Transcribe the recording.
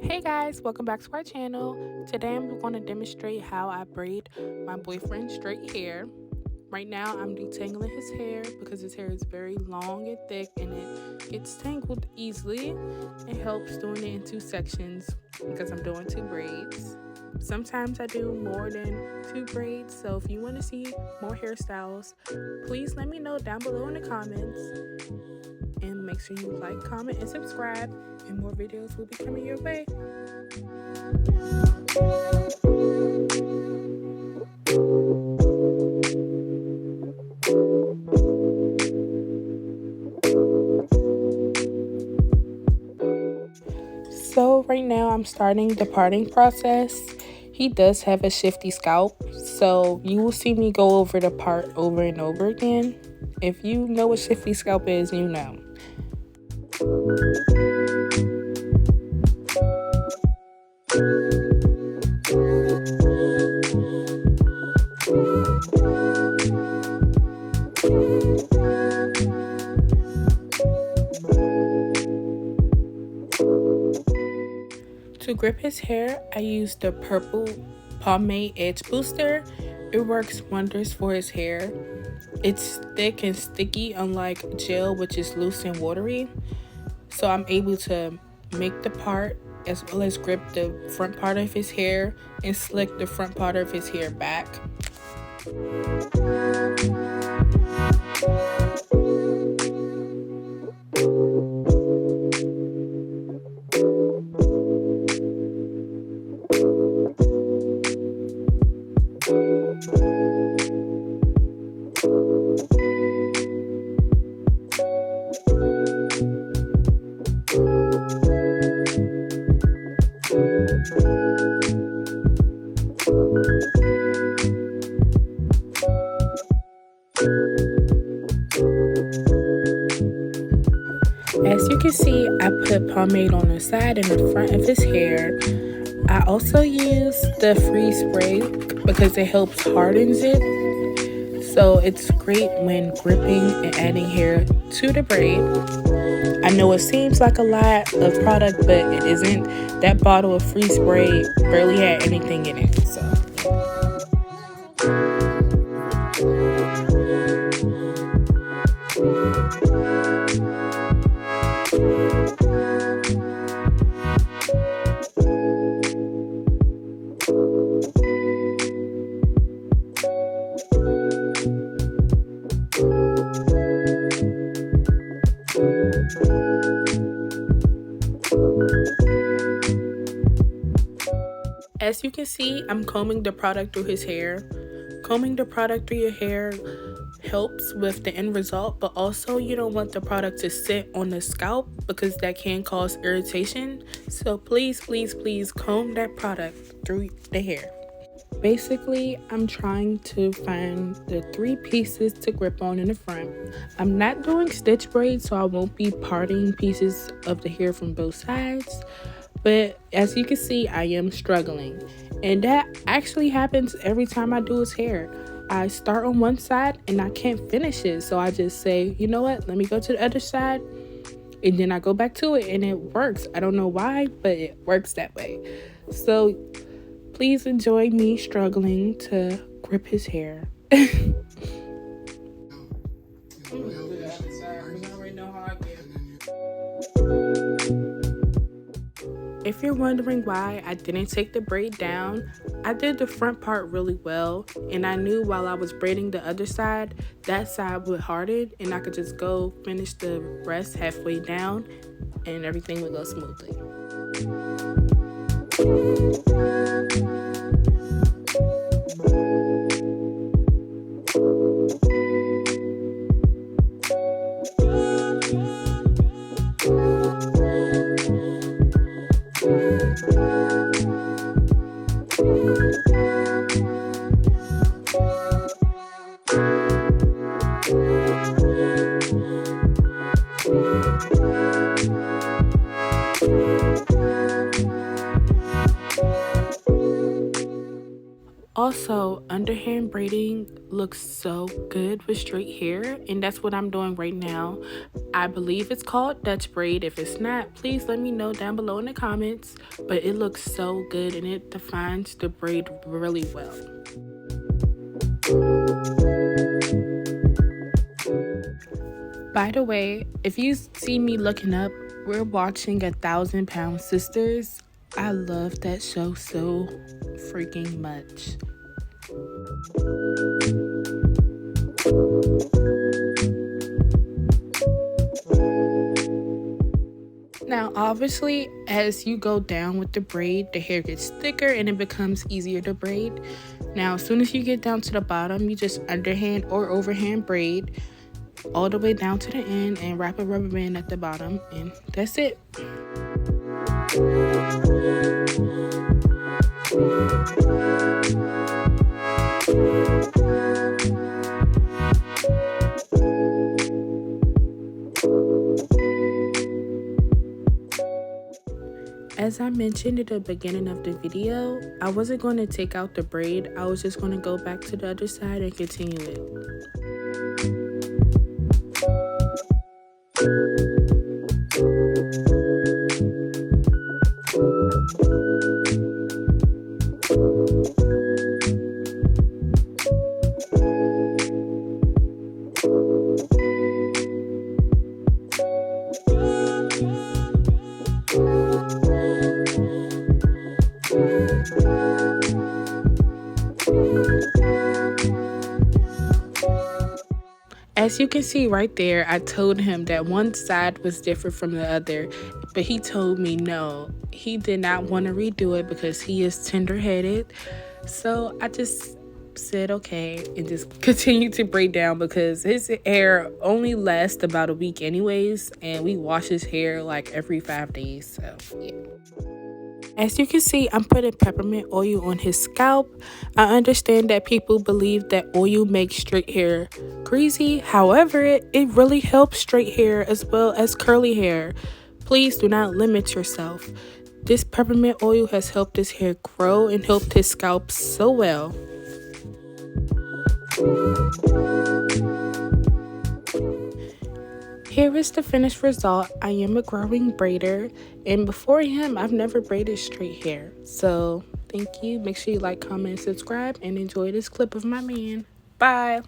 Hey guys, welcome back to our channel. Today I'm going to demonstrate how I braid my boyfriend's straight hair. Right now I'm detangling his hair because his hair is very long and thick and it gets tangled easily. It helps doing it in two sections because I'm doing two braids. Sometimes I do more than two braids, so if you want to see more hairstyles, please let me know down below in the comments. And make sure you like, comment, and subscribe, and more videos will be coming your way. So right now I'm starting the parting process. He does have a shifty scalp, so you will see me go over the part over and over again. If you know what shifty scalp is, you know. To grip his hair, I use the purple pomade edge booster. It works wonders for his hair. It's thick and sticky, unlike gel, which is loose and watery. So I'm able to make the part as well as grip the front part of his hair and slick the front part of his hair back. As you can see, I put pomade on the side and the front of his hair. I also use the freeze spray because it helps hardens it. So it's great when gripping and adding hair to the braid. I know it seems like a lot of product, but it isn't. That bottle of freeze spray barely had anything in it. So as you can see, I'm combing the product through his hair. Combing the product through your hair helps with the end result, but also you don't want the product to sit on the scalp because that can cause irritation. So please comb that product through the hair. Basically, I'm trying to find the 3 pieces to grip on in the front. I'm not doing stitch braids, so I won't be parting pieces of the hair from both sides. But as you can see, I am struggling. And that actually happens every time I do his hair. I start on one side and I can't finish it. So I just say, you know what, let me go to the other side. And then I go back to it and it works. I don't know why, but it works that way. So please enjoy me struggling to grip his hair. If you're wondering why I didn't take the braid down, I did the front part really well, and I knew while I was braiding the other side, that side would harden and I could just go finish the rest halfway down and everything would go smoothly. Also, underhand braiding looks so good with straight hair, and that's what I'm doing right now. I believe it's called Dutch braid. If it's not, please let me know down below in the comments. But it looks so good and it defines the braid really well. By the way, if you see me looking up, we're watching 1,000 Pound Sisters. I love that show so freaking much. Now, obviously, as you go down with the braid, the hair gets thicker and it becomes easier to braid. Now, as soon as you get down to the bottom, you just underhand or overhand braid all the way down to the end and wrap a rubber band at the bottom, and that's it. As I mentioned at the beginning of the video, I wasn't going to take out the braid. I was just going to go back to the other side and continue it. As you can see right there, I told him that one side was different from the other, but he told me no, he did not want to redo it because he is tender-headed. So I just said okay and just continued to braid down because his hair only lasts about a week anyways, and we wash his hair like every 5 days. So yeah. As you can see, I'm putting peppermint oil on his scalp. I understand that people believe that oil makes straight hair greasy. However, it really helps straight hair as well as curly hair. Please do not limit yourself. This peppermint oil has helped his hair grow and helped his scalp so well. Here is the finished result. I am a growing braider, and before him, I've never braided straight hair. So thank you. Make sure you like, comment, and subscribe, and enjoy this clip of my man. Bye.